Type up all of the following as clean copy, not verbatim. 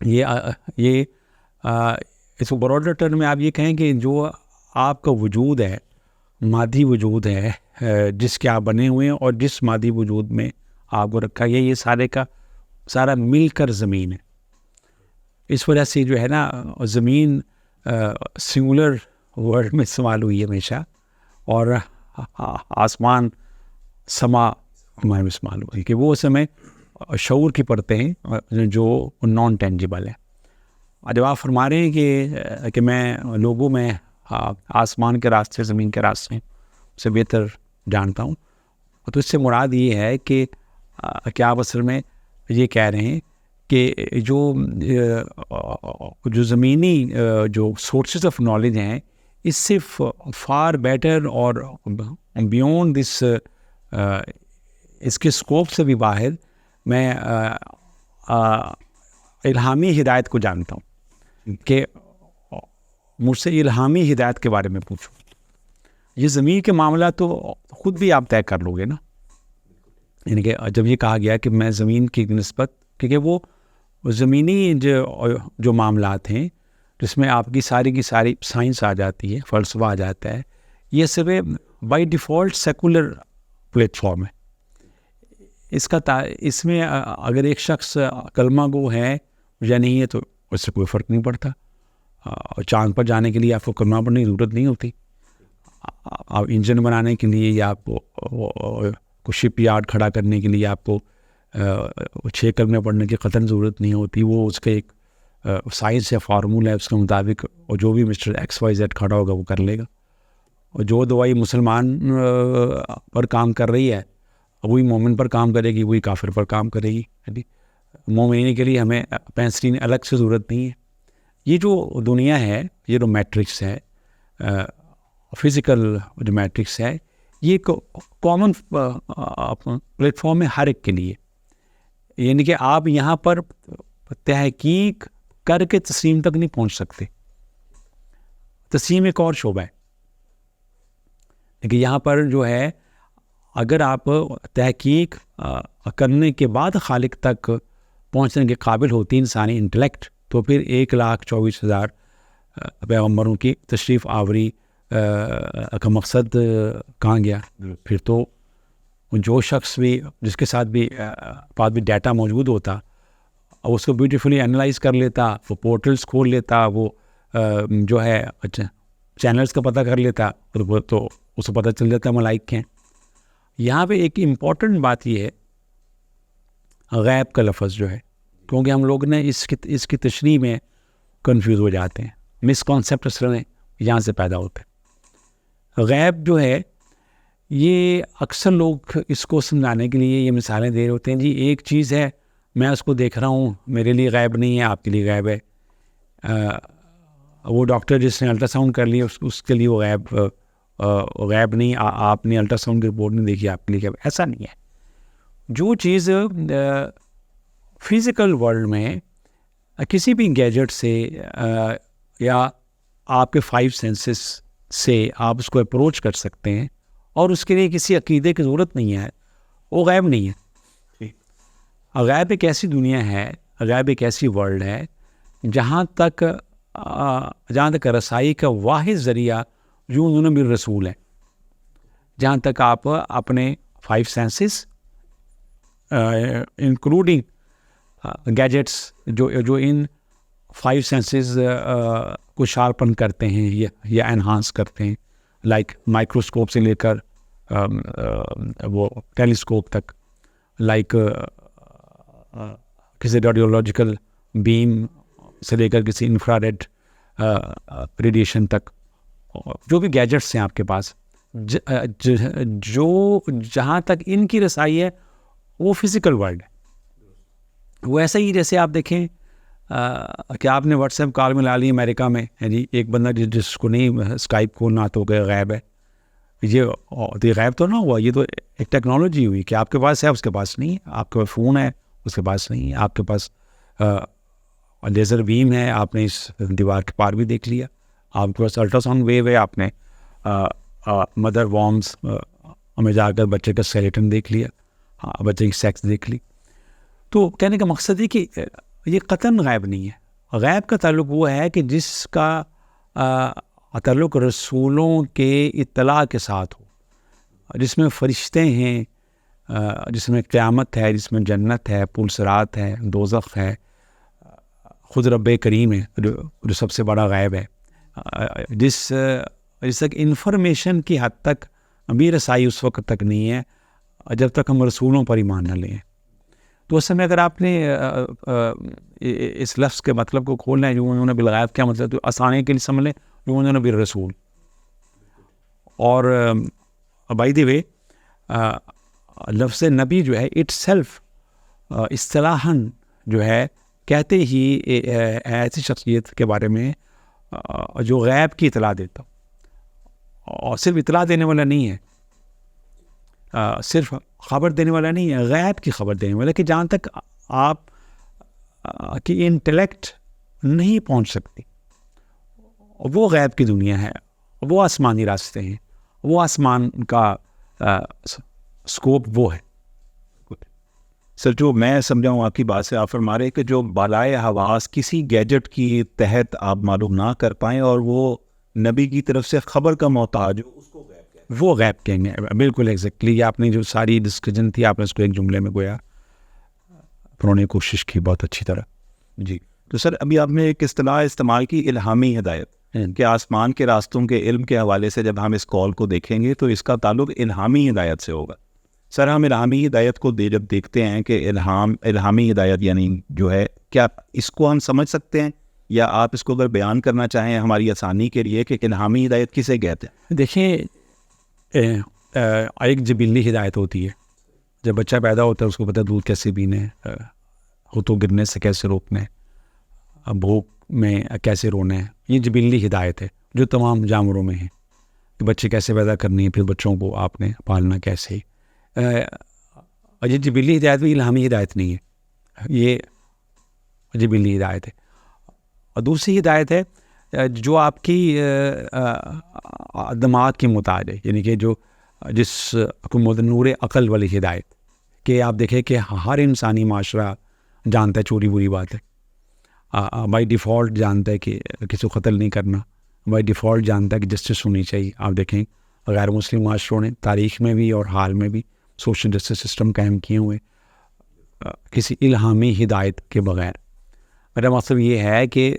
یہ اس کو broader term میں آپ یہ کہیں کہ جو آپ کا وجود ہے، مادی وجود ہے جس کے آپ بنے ہوئے ہیں، اور جس مادی وجود میں آپ کو رکھا گیا، یہ سارے کا سارا مل کر زمین ہے. اس وجہ سے جو ہے نا زمین سنگولر ورڈ میں استعمال ہوئی ہے ہمیشہ، اور آسمان سما ہمارے میں استعمال ہوئی کہ وہ اس میں شعور کی پرتیں ہیں جو نان ٹینجیبل ہیں. جب آپ فرما رہے ہیں کہ میں لوگوں میں آسمان کے راستے، زمین کے راستے سے بہتر جانتا ہوں، تو اس سے مراد یہ ہے کہ آپ اصل میں یہ کہہ رہے ہیں کہ جو زمینی جو سورسز آف نالج ہیں، اس سے فار بیٹر اور بیونڈ دس اس کے اسکوپ سے بھی باہر میں الہامی ہدایت کو جانتا ہوں کہ مجھ سے الہامی ہدایت کے بارے میں پوچھو. یہ زمین کے معاملات تو خود بھی آپ طے کر لو گے نا. یعنی کہ جب یہ کہا گیا کہ میں زمین کی نسبت، کیونکہ وہ زمینی جو معاملات ہیں جس میں آپ کی ساری سائنس آ جاتی ہے، فلسفہ آ جاتا ہے، یہ سب by default secular platform ہے. اس میں اگر ایک شخص کلمہ گو ہے یا نہیں ہے تو اس سے کوئی فرق نہیں پڑتا. چاند پر جانے کے لیے آپ کو کلمہ پڑھنے کی ضرورت نہیں ہوتی. آپ انجن بنانے کے لیے یا آپ کو شپ یارڈ کھڑا کرنے کے لیے آپ کو 6 کلمے پڑھنے کی قطعاً ضرورت نہیں ہوتی. وہ اس کا ایک سائنس یا فارمولہ ہے، اس کے مطابق اور جو بھی مسٹر ایکس وائی زیڈ کھڑا ہوگا وہ کر لے گا. اور جو دوائی مسلمان پر کام کر رہی ہے وہی مومن پر کام کرے گی، وہی کافر پر کام کرے گی. مومن کے لیے ہمیں پینسلین الگ سے ضرورت نہیں ہے. یہ جو دنیا ہے، یہ جو میٹرکس ہے، فزیکل جو میٹرکس ہے، یہ ایک کامن پلیٹ فارم ہے ہر ایک کے لیے. یعنی کہ آپ یہاں پر تحقیق کر کے تسلیم تک نہیں پہنچ سکتے. تسلیم ایک اور شعبہ ہے، لیکن یہاں پر جو ہے اگر آپ تحقیق کرنے کے بعد خالق تک پہنچنے کے قابل ہوتی انسانی انٹلیکٹ، تو پھر 1,24,000 پیغمبروں کی تشریف آوری کا مقصد کہاں گیا؟ پھر تو جو شخص بھی جس کے ساتھ بھی پاس بھی ڈیٹا موجود ہوتا، اس کو بیوٹیفلی انالائز کر لیتا، وہ پورٹلز کھول لیتا، وہ جو ہے چینلز کا پتہ کر لیتا، اور وہ تو اس کو پتہ چل جاتا ملائک ہیں. یہاں پہ ایک امپورٹنٹ بات یہ ہے غیب کا لفظ جو ہے، کیونکہ ہم لوگ نے اس کی تشریح میں کنفیوز ہو جاتے ہیں. مس کانسیپٹ اصل میں یہاں سے پیدا ہوتے ہیں. غیب جو ہے یہ اکثر لوگ اس کو سمجھانے کے لیے یہ مثالیں دے رہے ہوتے ہیں. جی ایک چیز ہے، میں اس کو دیکھ رہا ہوں، میرے لیے غیب نہیں ہے، آپ کے لیے غیب ہے. وہ ڈاکٹر جس نے الٹرا ساؤنڈ کر لی اس کے لیے وہ غیب نہیں. آپ نے الٹرا ساؤنڈ کی رپورٹ نہیں دیکھی، آپ کے لیے غیب. ایسا نہیں ہے. جو چیز فزیکل ورلڈ میں کسی بھی گیجٹ سے یا آپ کے 5 سینسز سے آپ اس کو اپروچ کر سکتے ہیں، اور اس کے لیے کسی عقیدے کی ضرورت نہیں ہے، وہ غیب نہیں ہے. غیب ایک ایسی دنیا ہے، غیب ایک ایسی ورلڈ ہے جہاں تک رسائی کا واحد ذریعہ جو انہوں نے رسول ہے. جہاں تک آپ اپنے 5 سینسز انکلوڈنگ گیجٹس جو ان 5 سینسز کو شارپن کرتے ہیں یا انہانس کرتے ہیں، لائک مائکروسکوپ سے لے کر وہ ٹیلیسکوپ تک، لائک کسی ریڈیولوجیکل بیم سے لے کر کسی انفراریڈ ریڈیشن تک، جو بھی گیجٹس ہیں آپ کے پاس، جو جہاں تک ان کی رسائی ہے وہ فزیکل ورلڈ ہے. وہ ایسا ہی جیسے آپ دیکھیں کہ آپ نے واٹس ایپ کال میں لا لی امریکہ میں ہے جی، ایک بندہ جس کو نہیں اسکائپ کھولنا تو گئے غیب ہے. یہ غیب تو نہ ہوا، یہ تو ایک ٹیکنالوجی ہوئی کہ آپ کے پاس ہے، اس کے پاس نہیں ہے. آپ کے پاس فون ہے، اس کے پاس نہیں ہے. آپ کے پاس لیزر بیم ہے، آپ نے اس دیوار کے پار بھی دیکھ لیا. آپ کے پاس الٹرا ساؤنڈ ویو ہے، آپ نے مدر وارمز میں جا کر بچے کا سکیلیٹن دیکھ لیا، بچے کی سیکس دیکھ لی. تو کہنے کا مقصد ہے کہ یہ قطعاً غیب نہیں ہے. غیب کا تعلق وہ ہے کہ جس کا تعلق رسولوں کے اطلاع کے ساتھ ہو, جس میں فرشتے ہیں, جس میں قیامت ہے, جس میں جنت ہے, پل صراط ہے, دوزخ ہے, خود رب کریم ہے جو سب سے بڑا غیب ہے, جس تک انفارمیشن کی حد تک بھی رسائی اس وقت تک نہیں ہے جب تک ہم رسولوں پر ایمان نہ لیں. تو اس سمے اگر آپ نے اس لفظ کے مطلب کو کھولنا ہے, جو انہوں نے بالغیب کیا مطلب, تو آسانی کے لیے سمجھ لیں جو انہوں نے بالرسول. اور بائی دی وے لفظ نبی جو ہے اٹ سیلف اصطلاحاً جو ہے کہتے ہی ایسی شخصیت کے بارے میں جو غیب کی اطلاع دیتا, اور صرف اطلاع دینے والا نہیں ہے, صرف خبر دینے والا نہیں ہے, غیب کی خبر دینے والا, کہ جہاں تک آپ کی انٹلیکٹ نہیں پہنچ سکتی, وہ غیب کی دنیا ہے, وہ آسمانی راستے ہیں, وہ آسمان کا سکوپ وہ ہے. سر جو میں سمجھا ہوں آپ کی بات سے, آپ فرما رہے کہ جو بالائے حواس کسی گیجٹ کی تحت آپ معلوم نہ کر پائیں اور وہ نبی کی طرف سے خبر کا محتاج ہو, اس کو غیب کہتے ہیں. وہ غیب کہیں گے. بالکل ایگزیکٹلی آپ نے جو ساری ڈسکشن تھی آپ نے اس کو ایک جملے میں گویا پڑھنے کی کوشش کی بہت اچھی طرح. جی تو سر ابھی آپ نے ایک اصطلاح استعمال کی, الہامی ہدایت, کہ آسمان کے راستوں کے علم کے حوالے سے جب ہم اس کال کو دیکھیں گے تو اس کا تعلق الہامی ہدایت سے ہوگا. سر ہم الہامی ہدایت کو جب دیکھتے ہیں کہ الہامی ہدایت یعنی جو ہے, کیا اس کو ہم سمجھ سکتے ہیں, یا آپ اس کو اگر بیان کرنا چاہیں ہماری آسانی کے لیے کہ الہامی ہدایت کسے کہتے ہیں؟ دیکھیں ایک جبلی ہدایت ہوتی ہے, جب بچہ پیدا ہوتا ہے اس کو پتہ دودھ کیسے پینے, ہاتھوں گرنے سے کیسے روکنے, بھوک میں کیسے رونا ہے, یہ جبلی ہدایت ہے جو تمام جانوروں میں ہے, کہ بچے کیسے پیدا کرنے ہیں, پھر بچوں کو آپ نے پالنا کیسے. یہ جبلی ہدایت بھی الہامی ہدایت نہیں ہے, یہ جبلی ہدایت ہے. اور دوسری ہدایت ہے جو آپ کی دماغ کی محتاج ہے, یعنی کہ جس کو نور عقل والی ہدایت, کہ آپ دیکھیں کہ ہر انسانی معاشرہ جانتا ہے چوری بری بات ہے, بائی ڈیفالٹ جانتا ہے کہ کسی کو قتل نہیں کرنا, بائی ڈیفالٹ جانتا ہے کہ جسٹس ہونی چاہیے. آپ دیکھیں غیر مسلم معاشروں نے تاریخ میں بھی اور حال میں بھی سوشل جسٹس سسٹم قائم کیے ہوئے کسی الہامی ہدایت کے بغیر. میرا مطلب یہ ہے کہ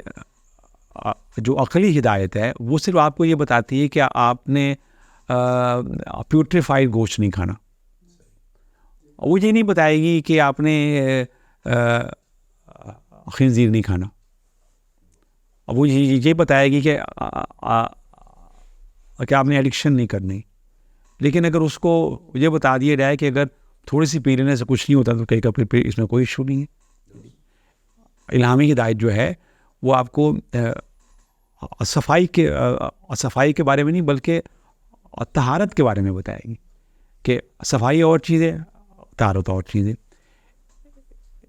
جو عقلی ہدایت ہے وہ صرف آپ کو یہ بتاتی ہے کہ آپ نے پیوٹریفائڈ گوشت نہیں کھانا, وہ یہ نہیں بتائے گی کہ آپ نے خنزیر نہیں کھانا, وہ یہ بتائے گی کہ آپ نے ایڈکشن نہیں کرنی. لیکن اگر اس کو یہ بتا دیا جائے کہ اگر تھوڑی سی پی لینے سے کچھ نہیں ہوتا تو کہیں کا پھر اس میں کوئی ایشو نہیں ہے. الہامی ہدایت جو ہے وہ آپ کو صفائی کے بارے میں نہیں بلکہ طہارت کے بارے میں بتائے گی, کہ صفائی اور چیز ہے, طہارت اور چیز ہے.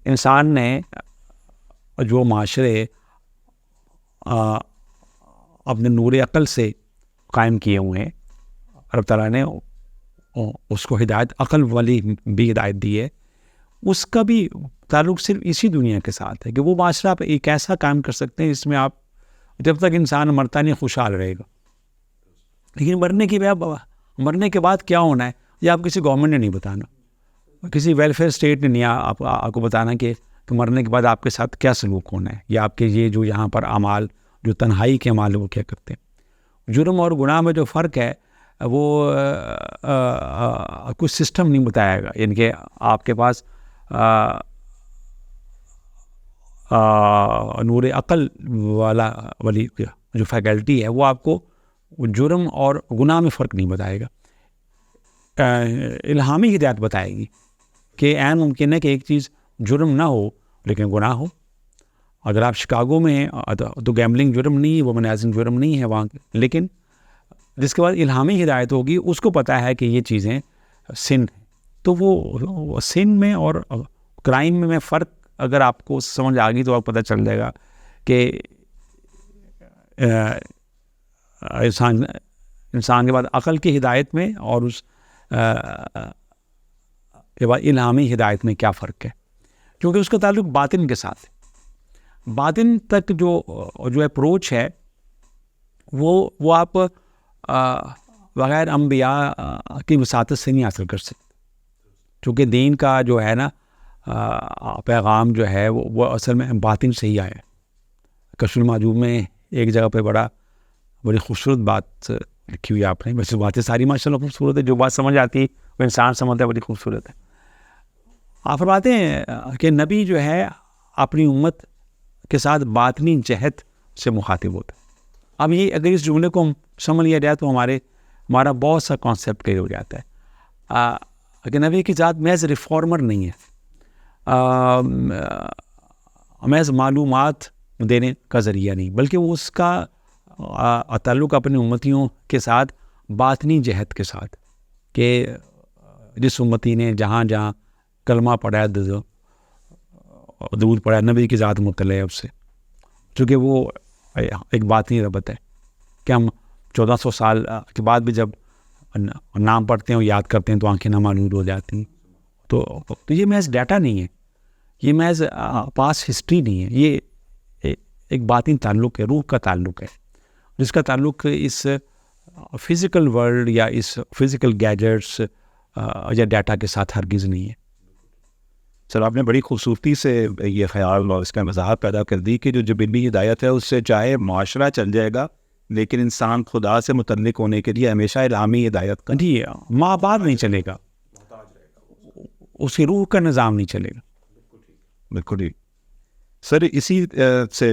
انسان نے جو معاشرے اپنے نور عقل سے قائم کیے ہوئے ہیں, رب تعالیٰ نے اس کو ہدایت عقل والی بھی ہدایت دی ہے, اس کا بھی تعلق صرف اسی دنیا کے ساتھ ہے کہ وہ معاشرہ آپ ایک ایسا کام کر سکتے ہیں جس میں آپ جب تک انسان مرتا نہیں خوشحال رہے گا. لیکن مرنے کے بعد کیا ہونا ہے یہ آپ کسی گورنمنٹ نے نہیں بتانا, کسی ویلفیئر اسٹیٹ نے نہیں آپ کو بتانا کہ مرنے کے بعد آپ کے ساتھ کیا سلوک ہونا ہے, یا آپ کے یہ جو یہاں پر اعمال جو تنہائی کے اعمال وہ کیا کرتے ہیں. جرم اور گناہ میں جو فرق ہے وہ کچھ سسٹم نہیں بتایا گا, یعنی کہ آپ کے پاس نور عقل والی جو فیکلٹی ہے وہ آپ کو جرم اور گناہ میں فرق نہیں بتائے گا. الہامی ہدایت بتائے گی کہ عین ممکن ہے کہ ایک چیز جرم نہ ہو لیکن گناہ ہو. اگر آپ شکاگو میں ہیں تو گیمبلنگ جرم نہیں ہے, وومنائزنگ جرم نہیں ہے وہاں, لیکن جس کے بعد الہامی ہدایت ہوگی اس کو پتہ ہے کہ یہ چیزیں سن ہیں. تو وہ سن میں اور کرائم میں فرق اگر آپ کو سمجھ آ گئی تو آپ پتہ چل جائے گا کہ انسان کے بعد عقل کی ہدایت میں اور اس کے بعد الہامی ہدایت میں کیا فرق ہے, کیونکہ اس کا تعلق باطن کے ساتھ ہے. باطن تک جو اپروچ ہے وہ آپ بغیر انبیاء کی وساطت سے نہیں حاصل کر سکتے، چونکہ دین کا جو ہے نا پیغام جو ہے وہ اصل میں باطن سے ہی آیا ہے۔ کشف المحجوب میں ایک جگہ پہ بڑی خوبصورت بات لکھی ہوئی آپ نے، ویسے باتیں ساری ماشاء اللہ خوبصورت ہے، جو بات سمجھ آتی ہے وہ انسان سمجھتا ہے، بڑی خوبصورت ہے۔ آپ فرماتے ہیں کہ نبی جو ہے اپنی امت کے ساتھ باطنی جہت سے مخاطب ہوتا ہے۔ اب یہ اگر اس جملے کو ہم سمجھ لیا جائے تو ہمارا بہت سا کانسیپٹ کلیئر ہو جاتا ہے کہ نبی کی ذات محض ریفارمر نہیں ہے، محض معلومات دینے کا ذریعہ نہیں، بلکہ وہ اس کا تعلق اپنے امتیوں کے ساتھ باطنی جہت کے ساتھ، کہ جس امتی نے جہاں جہاں کلمہ پڑھا ہے، درود پڑھا ہے، نبی کی ذات مطلع ہے اس سے، چونکہ وہ ایک باطنی ربط ہے کہ ہم 1400 سال کے بعد بھی جب نام پڑھتے ہیں اور یاد کرتے ہیں تو آنکھیں نمانور ہو جاتی ہیں۔ تو یہ محض ڈیٹا نہیں ہے، یہ محض پاس ہسٹری نہیں ہے، یہ ایک باطن تعلق ہے، روح کا تعلق ہے، جس کا تعلق اس فزیکل ورلڈ یا اس فزیکل گیجٹس یا ڈیٹا کے ساتھ ہرگز نہیں ہے۔ سر آپ نے بڑی خوبصورتی سے یہ خیال اور اس کا وضاحت پیدا کر دی کہ جو جبلی ہدایت ہے اس سے چاہے معاشرہ چل جائے گا، لیکن انسان خدا سے متعلق ہونے کے لیے ہمیشہ الہامی ہدایت کا جی ماں باپ نہیں چلے گا، اس کی روح کا نظام نہیں چلے گا۔ بالکل ہی سر اسی سے